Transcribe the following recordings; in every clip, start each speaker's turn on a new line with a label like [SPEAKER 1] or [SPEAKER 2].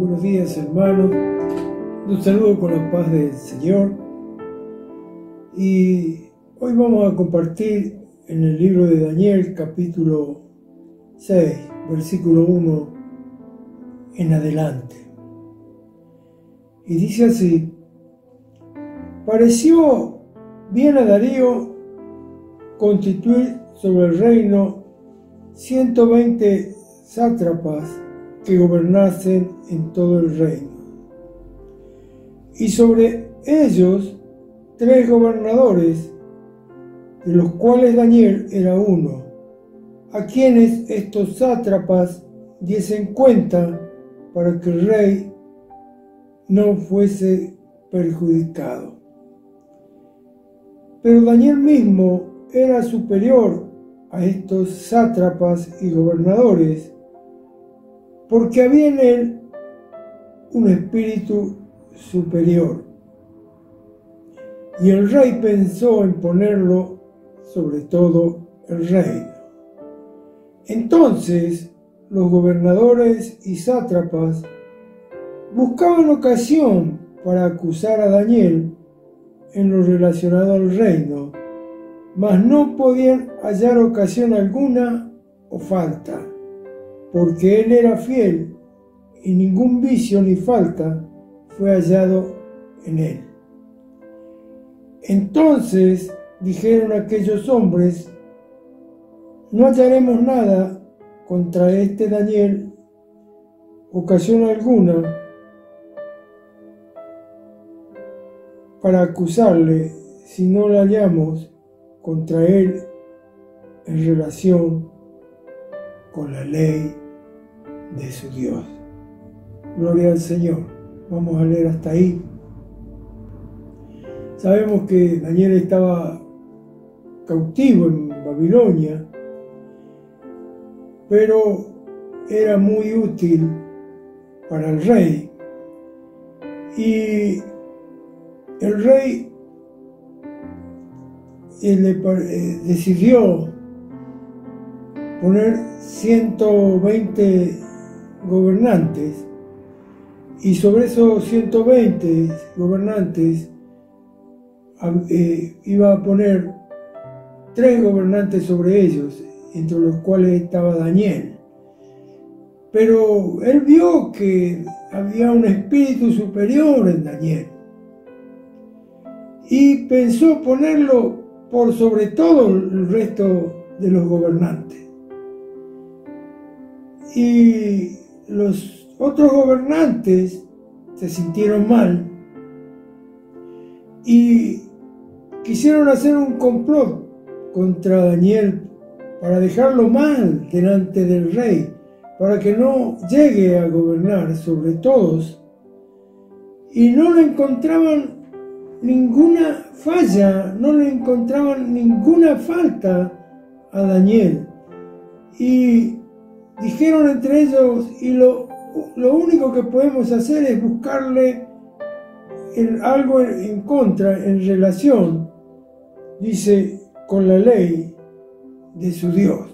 [SPEAKER 1] Buenos días, hermanos. Los saludo con la paz del Señor. Y hoy vamos a compartir en el libro de Daniel, capítulo 6, versículo 1 en adelante. Y dice así: pareció bien a Darío constituir sobre el reino 120 sátrapas que gobernasen en todo el reino, y sobre ellos 3 gobernadores, de los cuales Daniel era uno, a quienes estos sátrapas diesen cuenta para que el rey no fuese perjudicado. Pero Daniel mismo era superior a estos sátrapas y gobernadores, porque había en él un espíritu superior. Y el rey pensó en ponerlo sobre todo el reino. Entonces los gobernadores y sátrapas buscaban ocasión para acusar a Daniel en lo relacionado al reino, mas no podían hallar ocasión alguna o falta, porque él era fiel y ningún vicio ni falta fue hallado en él. Entonces dijeron aquellos hombres: no hallaremos nada contra este Daniel, ocasión alguna para acusarle, si no la hallamos contra él en relación con la ley de su Dios. Gloria al Señor. Vamos a leer hasta ahí. Sabemos que Daniel estaba cautivo en Babilonia, pero era muy útil para el rey. Y el rey decidió poner 120 gobernantes, y sobre esos 120 gobernantes iba a poner 3 gobernantes sobre ellos, entre los cuales estaba Daniel. Pero él vio que había un espíritu superior en Daniel y pensó ponerlo por sobre todo el resto de los gobernantes. Y los otros gobernantes se sintieron mal y quisieron hacer un complot contra Daniel para dejarlo mal delante del rey, para que no llegue a gobernar sobre todos, y no le encontraban ninguna falla, no le encontraban ninguna falta a Daniel. Y dijeron entre ellos: y lo único que podemos hacer es buscarle algo en contra, en relación, dice, con la ley de su Dios.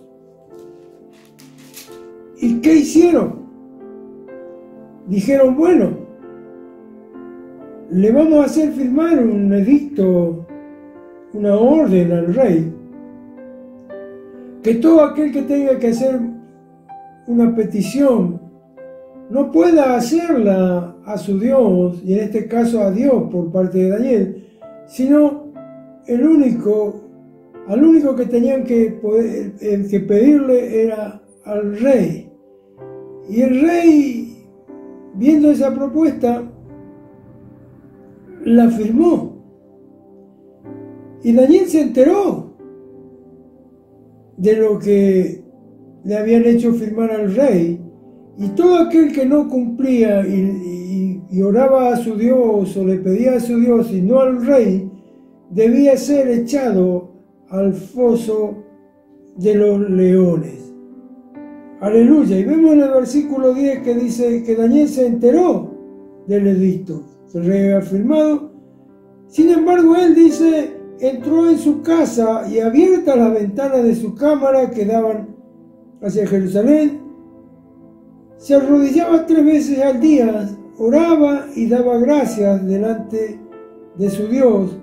[SPEAKER 1] ¿Y qué hicieron? Dijeron: bueno, le vamos a hacer firmar un edicto, una orden al rey, que todo aquel que tenga que hacer una petición no pueda hacerla a su Dios, y en este caso a Dios por parte de Daniel, sino al único que tenían que pedirle era al rey. Y el rey, viendo esa propuesta, la firmó. Y Daniel se enteró de lo que le habían hecho firmar al rey, y todo aquel que no cumplía y oraba a su Dios o le pedía a su Dios y no al rey, debía ser echado al foso de los leones. Aleluya. Y vemos en el versículo 10 que dice que Daniel se enteró del edicto que el rey había firmado. Sin embargo, él dice: entró en su casa y abiertas las ventanas de su cámara que daban hacia Jerusalén, se arrodillaba 3 veces al día, oraba y daba gracias delante de su Dios,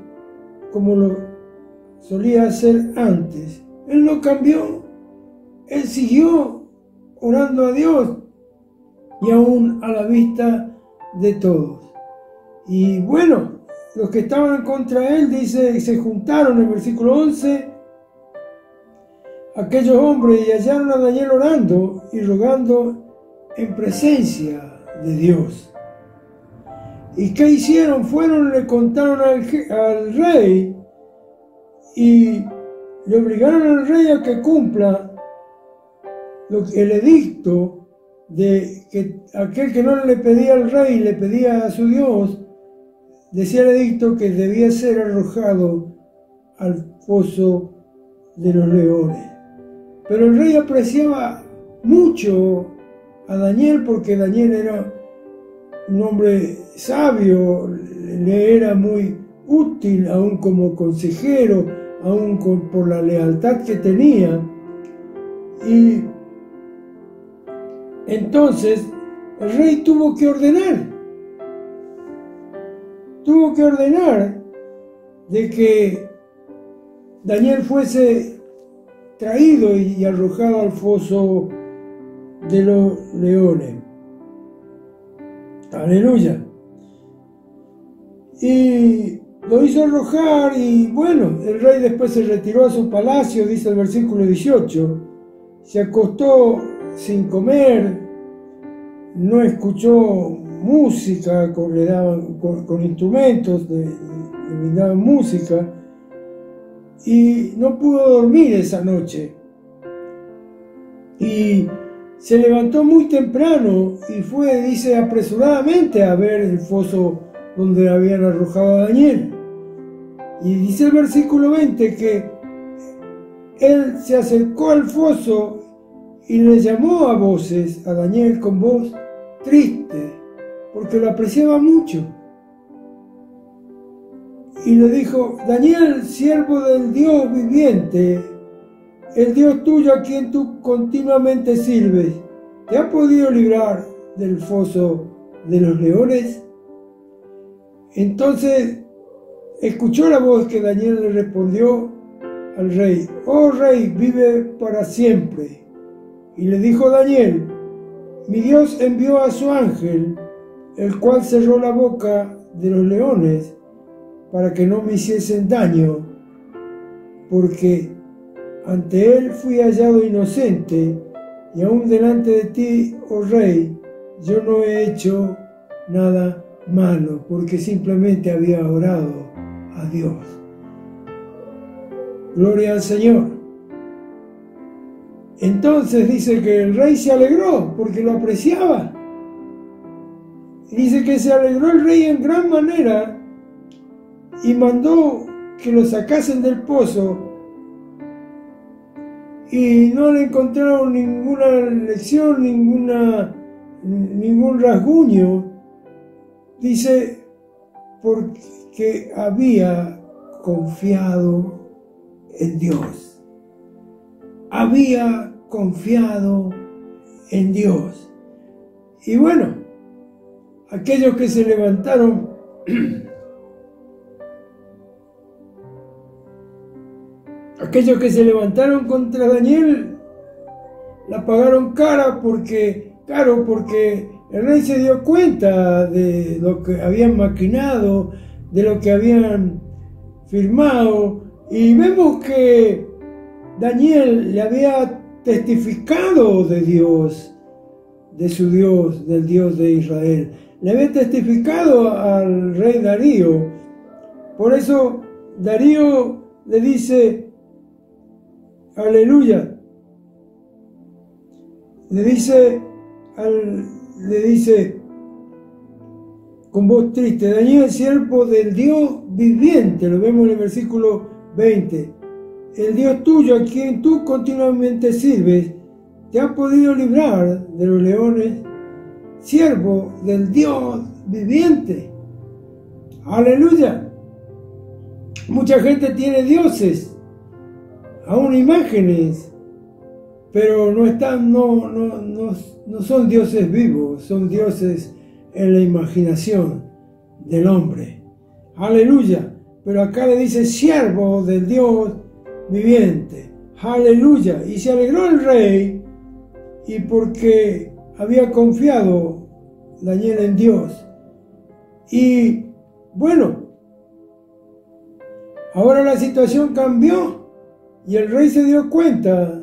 [SPEAKER 1] como lo solía hacer antes. Él no cambió, él siguió orando a Dios y aún a la vista de todos. Y bueno, los que estaban contra él, dice, se juntaron en el versículo 11, aquellos hombres, y hallaron a Daniel orando y rogando en presencia de Dios. ¿Y qué hicieron? Fueron, le contaron al rey y le obligaron al rey a que cumpla el edicto de que aquel que no le pedía al rey, le pedía a su Dios, decía el edicto que debía ser arrojado al foso de los leones. Pero el rey apreciaba mucho a Daniel porque Daniel era un hombre sabio, le era muy útil aún como consejero, aún por la lealtad que tenía. Y entonces el rey tuvo que ordenar de que Daniel fuese traído y arrojado al foso de los leones. Aleluya. Y lo hizo arrojar y bueno, el rey después se retiró a su palacio, dice el versículo 18, se acostó sin comer, no escuchó música, le daban con instrumentos, le brindaban música, y no pudo dormir esa noche. Y se levantó muy temprano y fue, dice, apresuradamente a ver el foso donde habían arrojado a Daniel. Y dice el versículo 20 que él se acercó al foso y le llamó a voces a Daniel con voz triste, porque lo apreciaba mucho. Y le dijo: Daniel, siervo del Dios viviente, el Dios tuyo a quien tú continuamente sirves, ¿te ha podido librar del foso de los leones? Entonces escuchó la voz que Daniel le respondió al rey: oh rey, vive para siempre. Y le dijo Daniel: mi Dios envió a su ángel, el cual cerró la boca de los leones para que no me hiciesen daño, porque ante él fui hallado inocente, y aún delante de ti, oh rey, yo no he hecho nada malo, porque simplemente había orado a Dios. Gloria al Señor. Entonces dice que el rey se alegró porque lo apreciaba. Y dice que se alegró el rey en gran manera y mandó que lo sacasen del pozo, y no le encontraron ninguna lección, ningún rasguño. Dice, porque había confiado en Dios. Había confiado en Dios. Y bueno, aquellos que se levantaron contra Daniel la pagaron caro porque el rey se dio cuenta de lo que habían maquinado, de lo que habían firmado, y vemos que Daniel le había testificado de Dios, de su Dios, del Dios de Israel. Le había testificado al rey Darío. Por eso Darío le dice, aleluya, le dice con voz triste: Daniel, siervo del Dios viviente, lo vemos en el versículo 20, el Dios tuyo a quien tú continuamente sirves, ¿te ha podido librar de los leones? Siervo del Dios viviente. Aleluya. Mucha gente tiene dioses, aún imágenes, pero no son dioses vivos, son dioses en la imaginación del hombre. Aleluya. Pero acá le dice siervo del Dios viviente. Aleluya. Y se alegró el rey, y porque había confiado Daniel en Dios. Y bueno, ahora la situación cambió y el rey se dio cuenta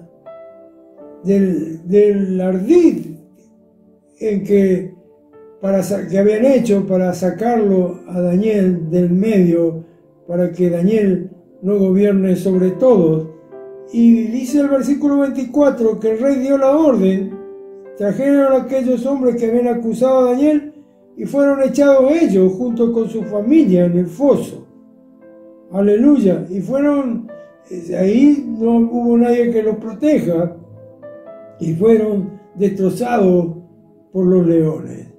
[SPEAKER 1] del ardid que habían hecho para sacarlo a Daniel del medio, para que Daniel no gobierne sobre todos. Y dice el versículo 24 que el rey dio la orden, trajeron a aquellos hombres que habían acusado a Daniel y fueron echados ellos junto con su familia en el foso. Aleluya. Y ahí no hubo nadie que los proteja y fueron destrozados por los leones.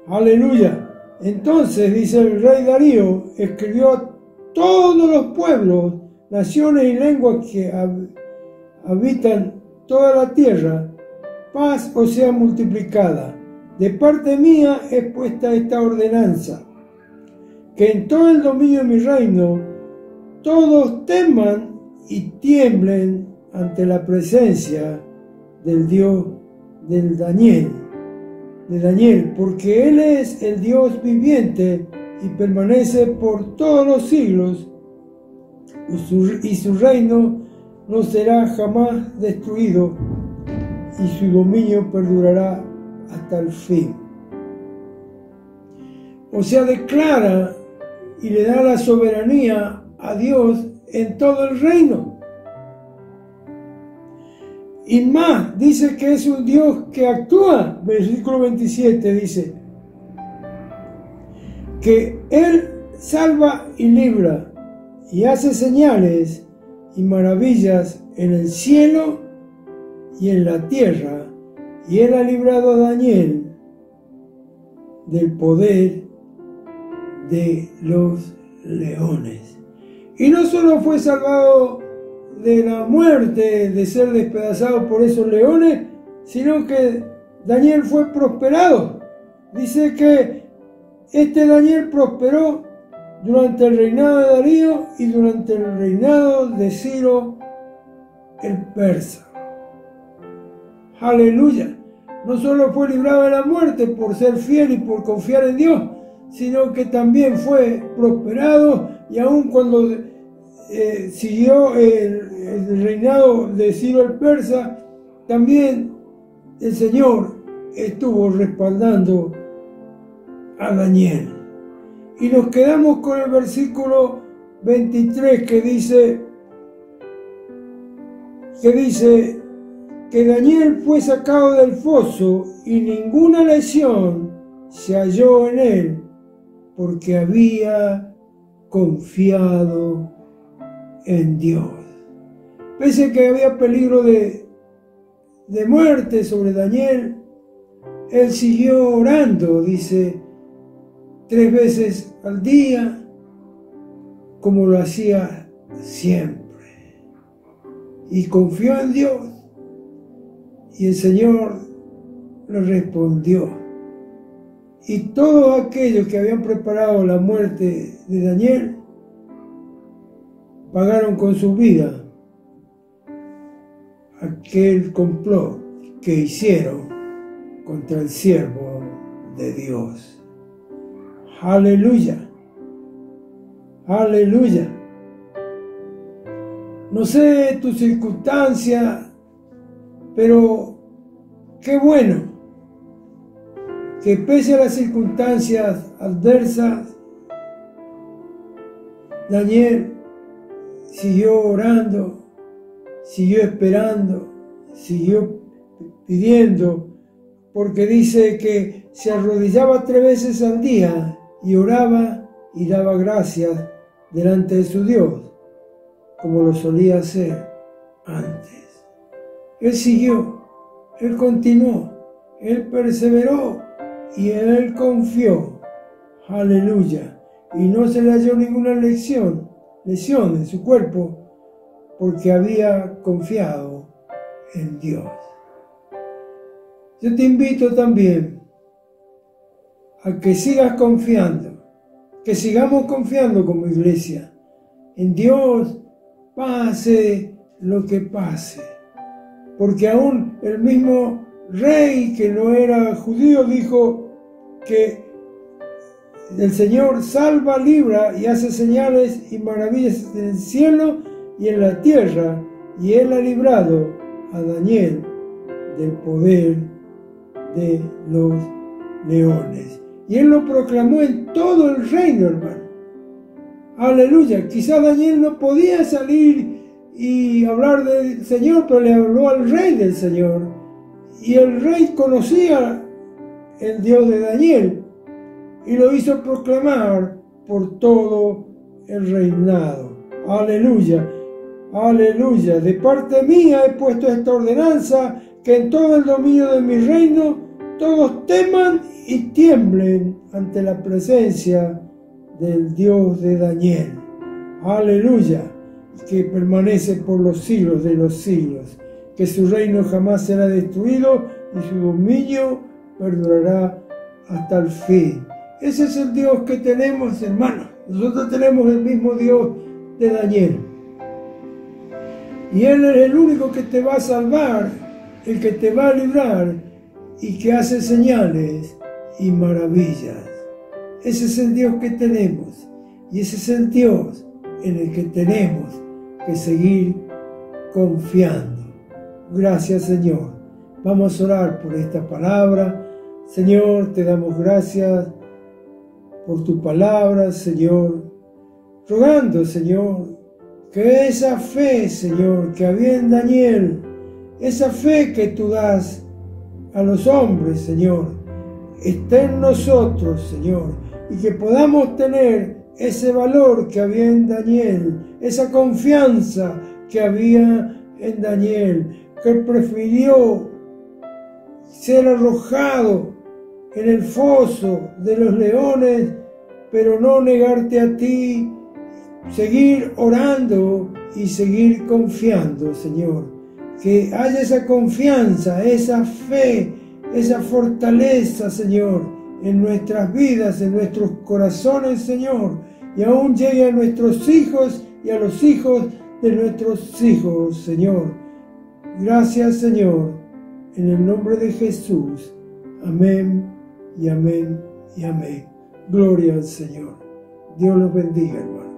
[SPEAKER 1] Aleluya. Entonces, dice el rey Darío, escribió a todos los pueblos, naciones y lenguas que habitan toda la tierra, paz os sea multiplicada. De parte mía es puesta esta ordenanza, que en todo el dominio de mi reino todos teman y tiemblen ante la presencia del Dios de Daniel, porque Él es el Dios viviente y permanece por todos los siglos, y su reino no será jamás destruido, y su dominio perdurará hasta el fin. O sea, declara y le da la soberanía a Dios en todo el reino. Y más, dice que es un Dios que actúa. Versículo 27 dice que Él salva y libra y hace señales y maravillas en el cielo y en la tierra, y Él ha librado a Daniel del poder de los leones. Y no solo fue salvado de la muerte, de ser despedazado por esos leones, sino que Daniel fue prosperado. Dice que este Daniel prosperó durante el reinado de Darío y durante el reinado de Ciro el persa. Aleluya. No solo fue librado de la muerte por ser fiel y por confiar en Dios, sino que también fue prosperado, y aun cuando siguió el reinado de Ciro el persa, también el Señor estuvo respaldando a Daniel. Y nos quedamos con el versículo 23 que dice que Daniel fue sacado del foso y ninguna lesión se halló en él, porque había confiado en Dios. Pese a que había peligro de muerte sobre Daniel, él siguió orando, dice, 3 veces al día, como lo hacía siempre. Y confió en Dios, y el Señor le respondió. Y todos aquellos que habían preparado la muerte de Daniel pagaron con su vida aquel complot que hicieron contra el siervo de Dios. Aleluya, aleluya. No sé tu circunstancia, pero qué bueno que pese a las circunstancias adversas, Daniel siguió orando, siguió esperando, siguió pidiendo, porque dice que se arrodillaba 3 veces al día y oraba y daba gracias delante de su Dios, como lo solía hacer antes. Él siguió, él continuó, él perseveró y él confió. Aleluya. Y no se le halló ninguna lesión en su cuerpo, porque había confiado en Dios. Yo te invito también a que sigas confiando, que sigamos confiando como iglesia en Dios, pase lo que pase. Porque aún el mismo rey que no era judío dijo que el Señor salva, libra y hace señales y maravillas en el cielo y en la tierra, y Él ha librado a Daniel del poder de los leones. Y Él lo proclamó en todo el reino, hermano. Aleluya. Quizás Daniel no podía salir y hablar del Señor, pero le habló al rey del Señor. Y el rey conocía el Dios de Daniel y lo hizo proclamar por todo el reinado. Aleluya. Aleluya. De parte mía he puesto esta ordenanza, que en todo el dominio de mi reino todos teman y tiemblen ante la presencia del Dios de Daniel. Aleluya. Que permanece por los siglos de los siglos. Que su reino jamás será destruido y su dominio perdurará hasta el fin. Ese es el Dios que tenemos, hermanos. Nosotros tenemos el mismo Dios de Daniel. Y Él es el único que te va a salvar, el que te va a librar y que hace señales y maravillas. Ese es el Dios que tenemos. Y ese es el Dios en el que tenemos que seguir confiando. Gracias, Señor. Vamos a orar por esta palabra. Señor, te damos gracias por tu palabra, Señor. Rogando, Señor, que esa fe, Señor, que había en Daniel, esa fe que tú das a los hombres, Señor, esté en nosotros, Señor, y que podamos tener ese valor que había en Daniel, esa confianza que había en Daniel, que prefirió ser arrojado en el foso de los leones, pero no negarte a ti, seguir orando y seguir confiando, Señor. Que haya esa confianza, esa fe, esa fortaleza, Señor, en nuestras vidas, en nuestros corazones, Señor, y aún llegue a nuestros hijos y a los hijos de nuestros hijos, Señor. Gracias, Señor, en el nombre de Jesús. Amén y amén y amén. Gloria al Señor. Dios los bendiga, hermano.